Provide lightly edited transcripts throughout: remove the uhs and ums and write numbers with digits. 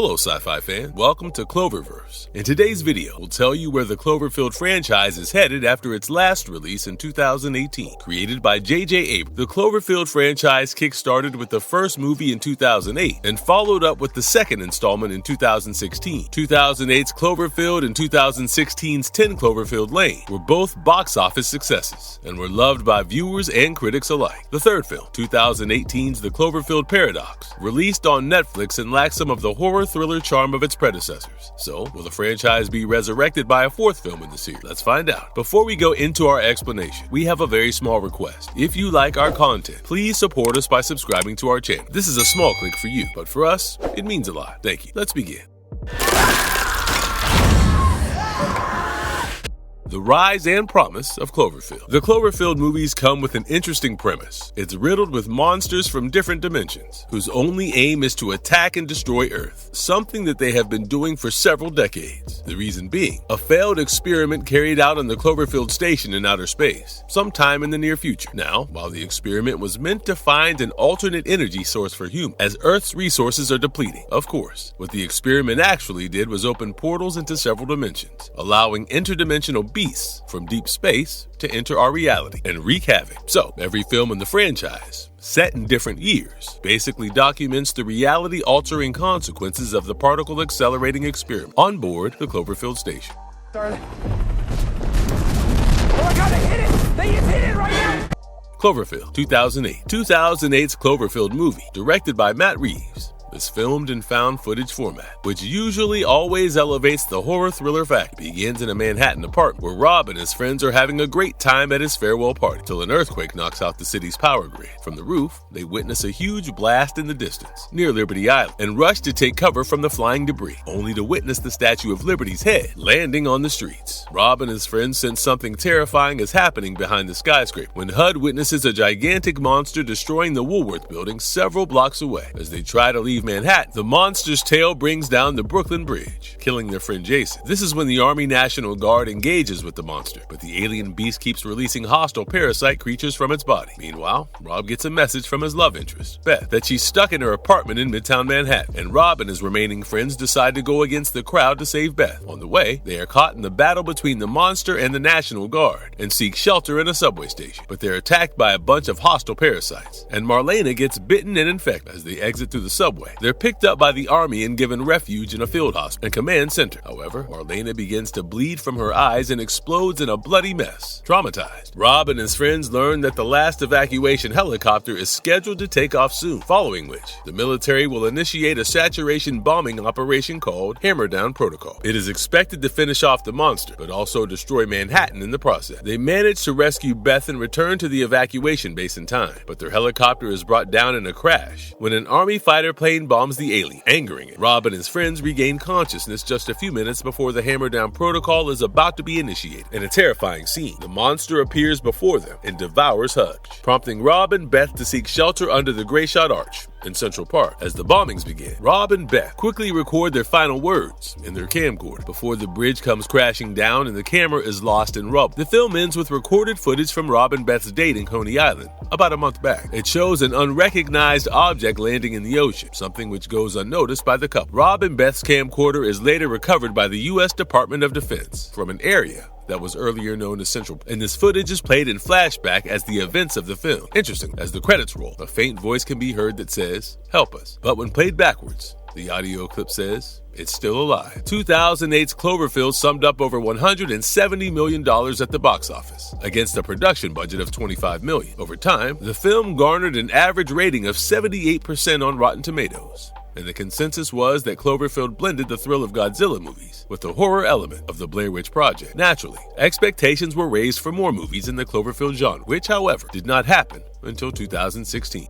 Hello sci-fi fan, welcome to Clover-verse. In today's video, we'll tell you where the Cloverfield franchise is headed after its last release in 2018. Created by JJ Abrams, the Cloverfield franchise kick-started with the first movie in 2008 and followed up with the second installment in 2016. 2008's Cloverfield and 2016's 10 Cloverfield Lane were both box office successes and were loved by viewers and critics alike. The third film, 2018's The Cloverfield Paradox, released on Netflix and lacked some of the horror thriller charm of its predecessors. So, will the franchise be resurrected by a fourth film in the series? Let's find out. Before we go into our explanation, we have a very small request. If you like our content, please support us by subscribing to our channel. This is a small click for you, but for us, it means a lot. Thank you. Let's begin. The rise and promise of Cloverfield. The Cloverfield movies come with an interesting premise. It's riddled with monsters from different dimensions, whose only aim is to attack and destroy Earth, something that they have been doing for several decades. The reason being, a failed experiment carried out on the Cloverfield station in outer space, sometime in the near future. Now, while the experiment was meant to find an alternate energy source for humans, as Earth's resources are depleting, of course, what the experiment actually did was open portals into several dimensions, allowing interdimensional beings from deep space to enter our reality and wreak havoc. So, every film in the franchise, set in different years, basically documents the reality-altering consequences of the particle-accelerating experiment on board the Cloverfield station. Oh my God, they hit it! They just hit it right now! Cloverfield, 2008. 2008's Cloverfield movie, directed by Matt Reeves, is filmed in found footage format, which usually always elevates the horror thriller fact. It begins in a Manhattan apartment where Rob and his friends are having a great time at his farewell party till an earthquake knocks out the city's power grid. From the roof, they witness a huge blast in the distance near Liberty Island and rush to take cover from the flying debris, only to witness the Statue of Liberty's head landing on the streets. Rob and his friends sense something terrifying is happening behind the skyscraper when HUD witnesses a gigantic monster destroying the Woolworth building several blocks away. As they try to leave Manhattan, the monster's tail brings down the Brooklyn Bridge, killing their friend Jason. This is when the Army National Guard engages with the monster, but the alien beast keeps releasing hostile parasite creatures from its body. Meanwhile, Rob gets a message from his love interest, Beth, that she's stuck in her apartment in Midtown Manhattan, and Rob and his remaining friends decide to go against the crowd to save Beth. On the way, they are caught in the battle between the monster and the National Guard and seek shelter in a subway station, but they're attacked by a bunch of hostile parasites, and Marlena gets bitten and infected. As they exit through the subway, they're picked up by the army and given refuge in a field hospital and command center. However, Marlena begins to bleed from her eyes and explodes in a bloody mess. Traumatized, Rob and his friends learn that the last evacuation helicopter is scheduled to take off soon, following which the military will initiate a saturation bombing operation called Hammer Down Protocol. It is expected to finish off the monster, but also destroy Manhattan in the process. They manage to rescue Beth and return to the evacuation base in time, but their helicopter is brought down in a crash when an army fighter plane bombs the alien, angering it. Rob and his friends regain consciousness just a few minutes before the Hammer Down Protocol is about to be initiated. In a terrifying scene, the monster appears before them and devours Hutch, prompting Rob and Beth to seek shelter under the Grayshot Arch in Central Park. As the bombings begin, Rob and Beth quickly record their final words in their camcorder before the bridge comes crashing down and the camera is lost in rubble. The film ends with recorded footage from Rob and Beth's date in Coney Island about a month back. It shows an unrecognized object landing in the ocean, something which goes unnoticed by the couple. Rob and Beth's camcorder is later recovered by the U.S. Department of Defense from an area that was earlier known as Central, and this footage is played in flashback as the events of the film. Interesting, as the credits roll, a faint voice can be heard that says, "Help us." But when played backwards, the audio clip says, "It's still alive." 2008's Cloverfield summed up over $170 million at the box office, against a production budget of $25 million. Over time, the film garnered an average rating of 78% on Rotten Tomatoes, and the consensus was that Cloverfield blended the thrill of Godzilla movies with the horror element of the Blair Witch Project. Naturally, expectations were raised for more movies in the Cloverfield genre, which, however, did not happen until 2016.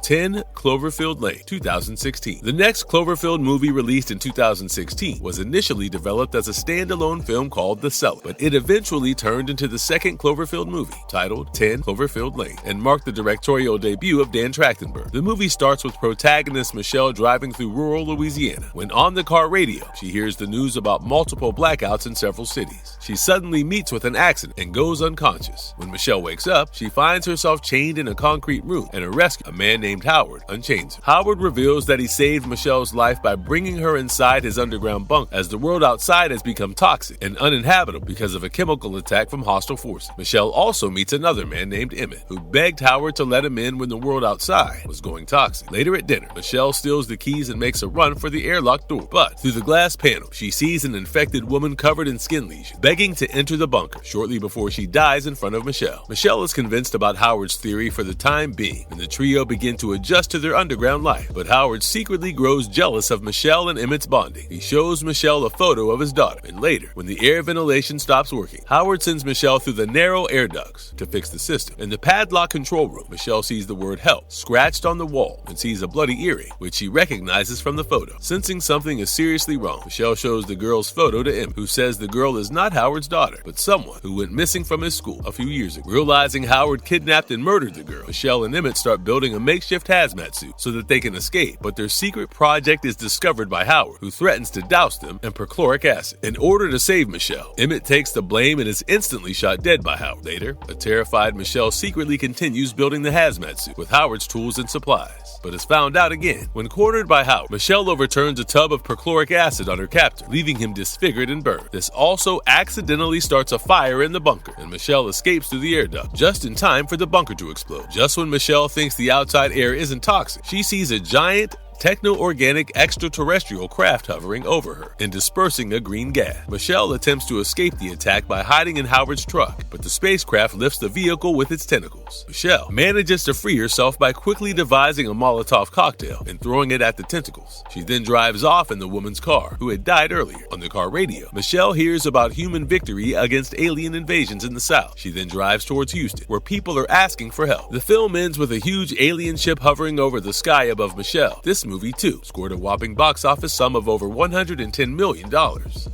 10 Cloverfield Lane, 2016. The next Cloverfield movie, released in 2016, was initially developed as a standalone film called The Cellar, but it eventually turned into the second Cloverfield movie, titled 10 Cloverfield Lane, and marked the directorial debut of Dan Trachtenberg. The movie starts with protagonist Michelle driving through rural Louisiana. When on the car radio, she hears the news about multiple blackouts in several cities. She suddenly meets with an accident and goes unconscious. When Michelle wakes up, she finds herself chained in a concrete room and a rescue, a man named named Howard unchains her. Howard reveals that he saved Michelle's life by bringing her inside his underground bunker, as the world outside has become toxic and uninhabitable because of a chemical attack from hostile forces. Michelle also meets another man named Emmett, who begged Howard to let him in when the world outside was going toxic. Later at dinner, Michelle steals the keys and makes a run for the airlock door, but through the glass panel, she sees an infected woman covered in skin lesions, begging to enter the bunker shortly before she dies in front of Michelle. Michelle is convinced about Howard's theory for the time being, and the trio begin to adjust to their underground life, but Howard secretly grows jealous of Michelle and Emmett's bonding. He shows Michelle a photo of his daughter, and later, when the air ventilation stops working, Howard sends Michelle through the narrow air ducts to fix the system. In the padlock control room, Michelle sees the word help scratched on the wall and sees a bloody earring, which she recognizes from the photo. Sensing something is seriously wrong, Michelle shows the girl's photo to Emmett, who says the girl is not Howard's daughter, but someone who went missing from his school a few years ago. Realizing Howard kidnapped and murdered the girl, Michelle and Emmett start building a makeshift hazmat suit so that they can escape, but their secret project is discovered by Howard, who threatens to douse them in perchloric acid. In order to save Michelle, Emmett takes the blame and is instantly shot dead by Howard. Later, a terrified Michelle secretly continues building the hazmat suit with Howard's tools and supplies, but is found out again. When cornered by Howard, Michelle overturns a tub of perchloric acid on her captor, leaving him disfigured and burned. This also accidentally starts a fire in the bunker, and Michelle escapes through the air duct just in time for the bunker to explode. Just when Michelle thinks the outside air isn't toxic, she sees a giant techno-organic extraterrestrial craft hovering over her and dispersing a green gas. Michelle attempts to escape the attack by hiding in Howard's truck, but the spacecraft lifts the vehicle with its tentacles. Michelle manages to free herself by quickly devising a Molotov cocktail and throwing it at the tentacles. She then drives off in the woman's car, who had died earlier. On the car radio, Michelle hears about human victory against alien invasions in the South. She then drives towards Houston, where people are asking for help. The film ends with a huge alien ship hovering over the sky above Michelle. This movie, too, scored a whopping box office sum of over $110 million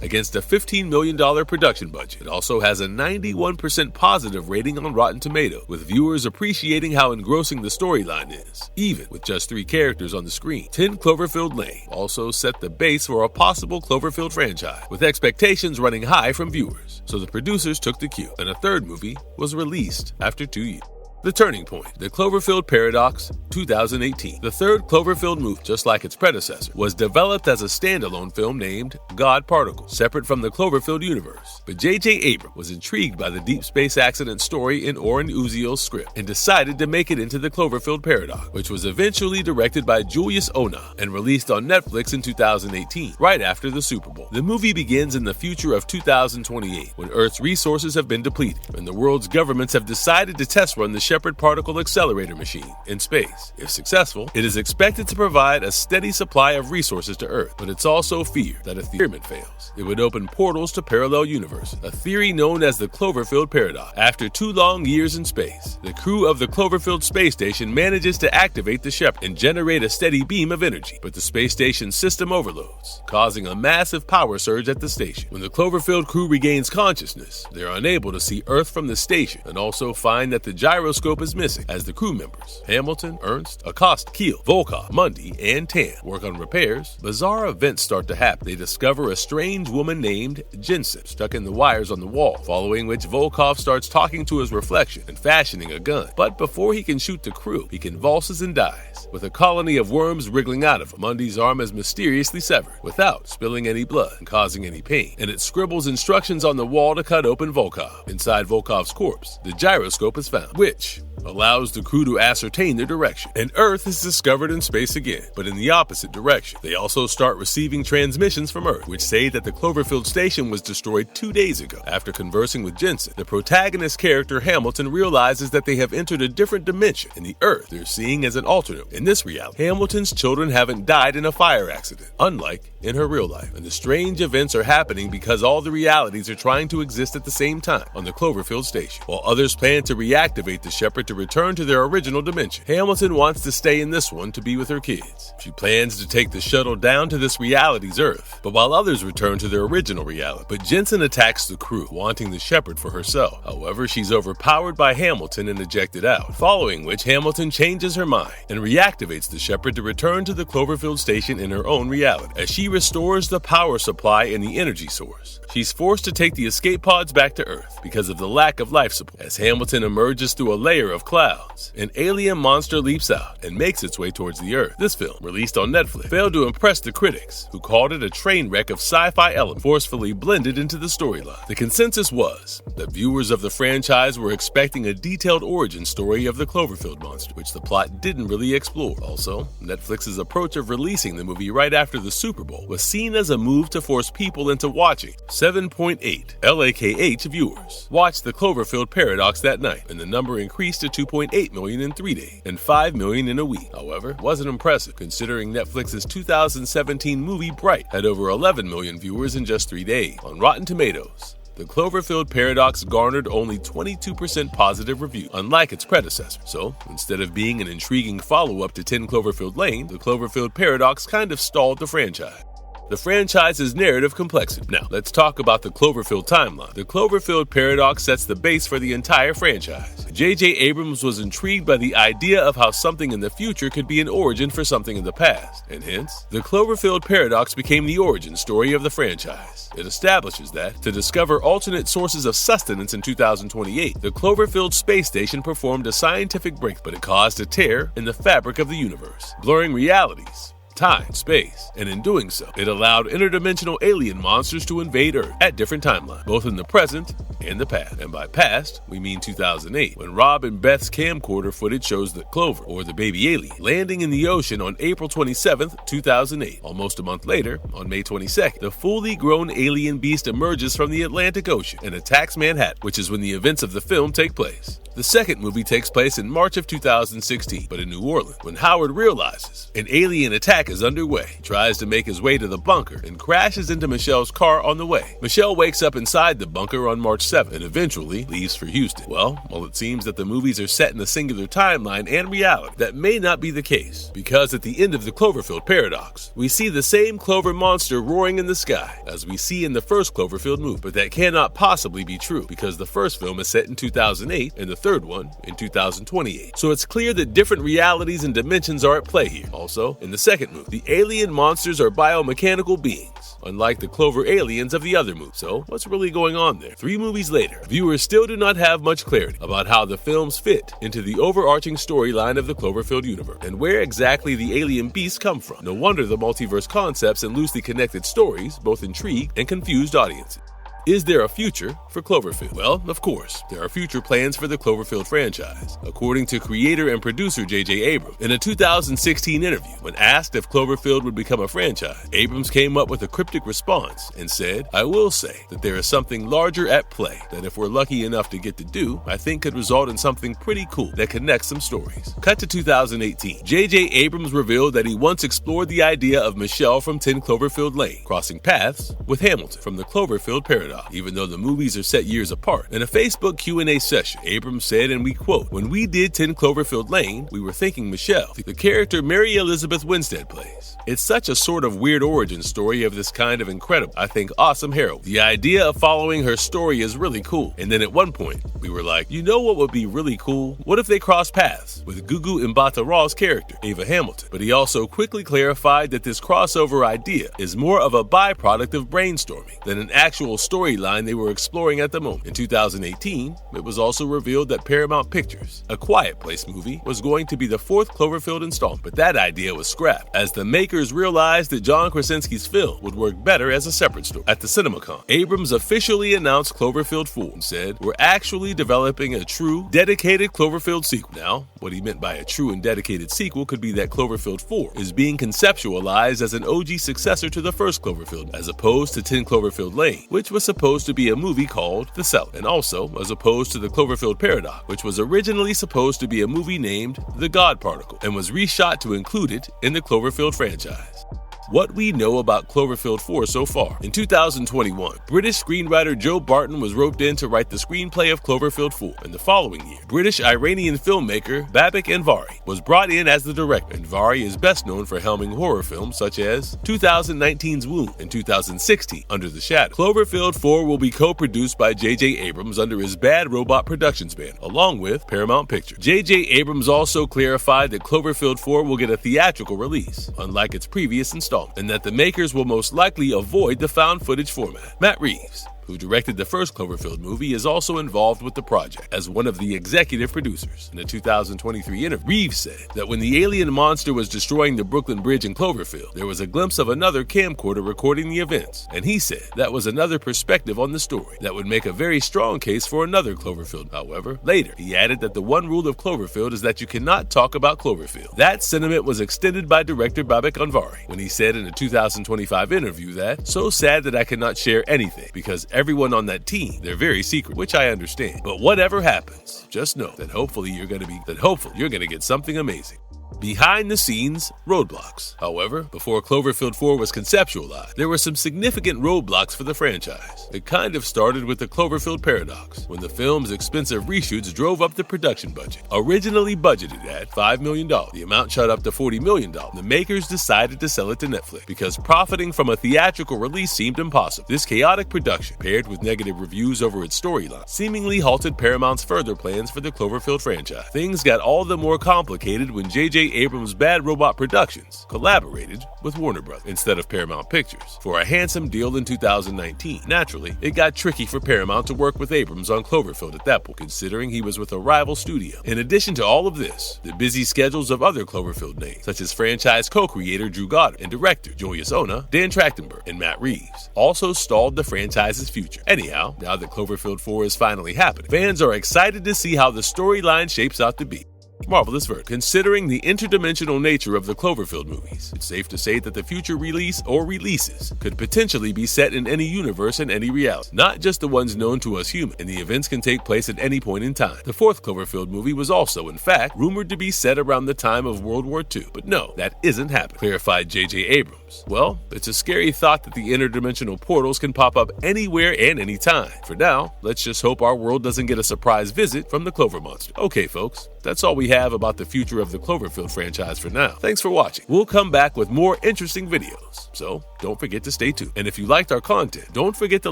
against a $15 million production budget. It also has a 91% positive rating on Rotten Tomatoes, with viewers appreciating how engrossing the storyline is, even with just 3 characters on the screen. 10 Cloverfield Lane also set the base for a possible Cloverfield franchise, with expectations running high from viewers, so the producers took the cue, and a third movie was released after 2 years. The Turning Point, The Cloverfield Paradox, 2018. The third Cloverfield movie, just like its predecessor, was developed as a standalone film named God Particle, separate from the Cloverfield universe. But JJ Abrams was intrigued by the deep space accident story in Oren Uziel's script and decided to make it into the Cloverfield Paradox, which was eventually directed by Julius Onah and released on Netflix in 2018, right after the Super Bowl. The movie begins in the future of 2028, when Earth's resources have been depleted, and the world's governments have decided to test run the Shepard particle accelerator machine in space. If successful, it is expected to provide a steady supply of resources to Earth, but it's also feared that if the experiment fails, it would open portals to parallel universes, a theory known as the Cloverfield Paradox. After 2 long years in space, the crew of the Cloverfield space station manages to activate the Shepard and generate a steady beam of energy, but the space station's system overloads, causing a massive power surge at the station. When the Cloverfield crew regains consciousness, they are unable to see Earth from the station and also find that the gyroscope is missing, as the crew members Hamilton, Ernst, Acosta, Keel, Volkov, Mundy, and Tan work on repairs. Bizarre events start to happen. They discover a strange woman named Jensen stuck in the wires on the wall, following which Volkov starts talking to his reflection and fashioning a gun. But before he can shoot the crew, he convulses and dies, with a colony of worms wriggling out of him. Mundy's arm is mysteriously severed without spilling any blood and causing any pain, and it scribbles instructions on the wall to cut open Volkov. Inside Volkov's corpse, the gyroscope is found, which allows the crew to ascertain their direction, and Earth is discovered in space again, but in the opposite direction. They also start receiving transmissions from Earth, which say that the Cloverfield station was destroyed 2 days ago. After conversing with Jensen, the protagonist character Hamilton realizes that they have entered a different dimension, and the Earth they're seeing as an alternate. In this reality, Hamilton's children haven't died in a fire accident, unlike in her real life, and the strange events are happening because all the realities are trying to exist at the same time on the Cloverfield station, while others plan to reactivate the Shepard to return to their original dimension. Hamilton wants to stay in this one to be with her kids. She plans to take the shuttle down to this reality's Earth, but while others return to their original reality. But Jensen attacks the crew, wanting the Shepard for herself. However, she's overpowered by Hamilton and ejected out, following which Hamilton changes her mind and reactivates the Shepard to return to the Cloverfield station in her own reality. As she restores the power supply and the energy source, she's forced to take the escape pods back to Earth because of the lack of life support. As Hamilton emerges through a layer of clouds, an alien monster leaps out and makes its way towards the Earth. This film, released on Netflix, failed to impress the critics, who called it a train wreck of sci-fi elements forcefully blended into the storyline. The consensus was that viewers of the franchise were expecting a detailed origin story of the Cloverfield monster, which the plot didn't really explore. Also, Netflix's approach of releasing the movie right after the Super Bowl was seen as a move to force people into watching. 7.8 LAKH viewers watched the Cloverfield Paradox that night, and the number increased to 2.8 million in 3 days and 5 million in a week. However, it wasn't impressive considering Netflix's 2017 movie Bright had over 11 million viewers in just 3 days. On Rotten Tomatoes, the Cloverfield Paradox garnered only 22% positive reviews, unlike its predecessor. So, instead of being an intriguing follow-up to 10 Cloverfield Lane, the Cloverfield Paradox kind of stalled the franchise. The franchise's narrative complexity. Now, let's talk about the Cloverfield Timeline. The Cloverfield Paradox sets the base for the entire franchise. JJ Abrams was intrigued by the idea of how something in the future could be an origin for something in the past, and hence, the Cloverfield Paradox became the origin story of the franchise. It establishes that, to discover alternate sources of sustenance in 2028, the Cloverfield space station performed a scientific break, but it caused a tear in the fabric of the universe, blurring realities, time, space, and in doing so, it allowed interdimensional alien monsters to invade Earth at different timelines, both in the present and the past. And by past, we mean 2008, when Rob and Beth's camcorder footage shows the Clover, or the baby alien, landing in the ocean on April 27, 2008. Almost a month later, on May 22nd, the fully grown alien beast emerges from the Atlantic Ocean and attacks Manhattan, which is when the events of the film take place. The second movie takes place in March of 2016, but in New Orleans, when Howard realizes an alien attack is underway. He tries to make his way to the bunker and crashes into Michelle's car on the way. Michelle wakes up inside the bunker on March 7th and eventually leaves for Houston. Well, it seems that the movies are set in a singular timeline and reality. That may not be the case, because at the end of the Cloverfield Paradox, we see the same Clover monster roaring in the sky as we see in the first Cloverfield movie. But that cannot possibly be true, because the first film is set in 2008 and the third one in 2028. So it's clear that different realities and dimensions are at play here. Also, in the second movie, the alien monsters are biomechanical beings, unlike the Clover aliens of the other movie. So what's really going on there? 3 movies later, viewers still do not have much clarity about how the films fit into the overarching storyline of the Cloverfield universe, and where exactly the alien beasts come from. No wonder the multiverse concepts and loosely connected stories both intrigued and confused audiences. Is there a future for Cloverfield? Well, of course, there are future plans for the Cloverfield franchise, according to creator and producer JJ Abrams. In a 2016 interview, when asked if Cloverfield would become a franchise, Abrams came up with a cryptic response and said, "I will say that there is something larger at play that if we're lucky enough to get to do, I think could result in something pretty cool that connects some stories." Cut to 2018. JJ Abrams revealed that he once explored the idea of Michelle from 10 Cloverfield Lane crossing paths with Hamilton from the Cloverfield Paradox, even though the movies are set years apart. In a Facebook Q&A session, Abrams said, and we quote, "When we did 10 Cloverfield Lane, we were thinking Michelle, the character Mary Elizabeth Winstead plays. It's such a sort of weird origin story of this kind of incredible, I think awesome heroine. The idea of following her story is really cool. And then at one point, we were like, you know what would be really cool? What if they cross paths with Gugu Mbatha-Raw's character, Ava Hamilton?" But he also quickly clarified that this crossover idea is more of a byproduct of brainstorming than an actual storyline they were exploring at the moment. In 2018, it was also revealed that Paramount Pictures' A Quiet Place movie was going to be the 4th Cloverfield installment, but that idea was scrapped as the makers realized that John Krasinski's film would work better as a separate story. At the CinemaCon, Abrams officially announced Cloverfield 4 and said, "We're actually developing a true, dedicated Cloverfield sequel." Now, what he meant by a true and dedicated sequel could be that Cloverfield 4 is being conceptualized as an OG successor to the first Cloverfield, as opposed to 10 Cloverfield Lane, which was supposed to be a movie called The Cell, and also as opposed to the Cloverfield Paradox, which was originally supposed to be a movie named The God Particle and was reshot to include it in the Cloverfield franchise. What we know about Cloverfield 4 so far. In 2021, British screenwriter Joe Barton was roped in to write the screenplay of Cloverfield 4. In the following year, British-Iranian filmmaker Babak Anvari was brought in as the director. Anvari is best known for helming horror films such as 2019's Wound and 2016 Under the Shadow. Cloverfield 4 will be co-produced by JJ Abrams under his Bad Robot Productions banner, along with Paramount Pictures. JJ Abrams also clarified that Cloverfield 4 will get a theatrical release, unlike its previous installment, and that the makers will most likely avoid the found footage format. Matt Reeves, who directed the first Cloverfield movie, is also involved with the project as one of the executive producers. In a 2023 interview, Reeves said that when the alien monster was destroying the Brooklyn Bridge in Cloverfield, there was a glimpse of another camcorder recording the events, and he said that was another perspective on the story that would make a very strong case for another Cloverfield. However, later, he added that the one rule of Cloverfield is that you cannot talk about Cloverfield. That sentiment was extended by director Babak Anvari when he said in a 2025 interview that, "So sad that I cannot share anything because everyone on that team, they're very secret," which I understand. But whatever happens, just know that hopefully you're going to get something amazing. Behind the scenes, Roadblocks. However, before Cloverfield 4 was conceptualized, there were some significant roadblocks for the franchise. It kind of started with the Cloverfield Paradox, when the film's expensive reshoots drove up the production budget. Originally budgeted at $5 million, the amount shot up to $40 million. The makers decided to sell it to Netflix because profiting from a theatrical release seemed impossible. This chaotic production, paired with negative reviews over its storyline, seemingly halted Paramount's further plans for the Cloverfield franchise. Things got all the more complicated when JJ Abrams' Bad Robot Productions collaborated with Warner Bros. Instead of Paramount Pictures for a handsome deal in 2019. Naturally, it got tricky for Paramount to work with Abrams on Cloverfield at that point, considering he was with a rival studio. In addition to all of this, the busy schedules of other Cloverfield names, such as franchise co-creator Drew Goddard and director Julius Ona, Dan Trachtenberg, and Matt Reeves, also stalled the franchise's future. Anyhow, now that Cloverfield 4 is finally happening, fans are excited to see how the storyline shapes out to be. Marvelous verdict. Considering the interdimensional nature of the Cloverfield movies, it's safe to say that the future release or releases could potentially be set in any universe and any reality, not just the ones known to us humans, and the events can take place at any point in time. The fourth Cloverfield movie was also, in fact, rumored to be set around the time of World War II, but no, that isn't happening, clarified JJ Abrams. Well, it's a scary thought that the interdimensional portals can pop up anywhere and anytime. For now, let's just hope our world doesn't get a surprise visit from the Clover monster. Okay, folks, that's all we have about the future of the Cloverfield franchise for now. Thanks for watching. We'll come back with more interesting videos, so don't forget to stay tuned. And if you liked our content, don't forget to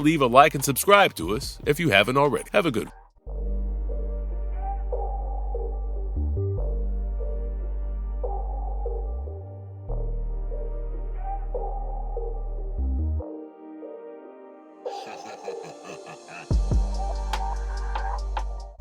leave a like and subscribe to us if you haven't already. Have a good one.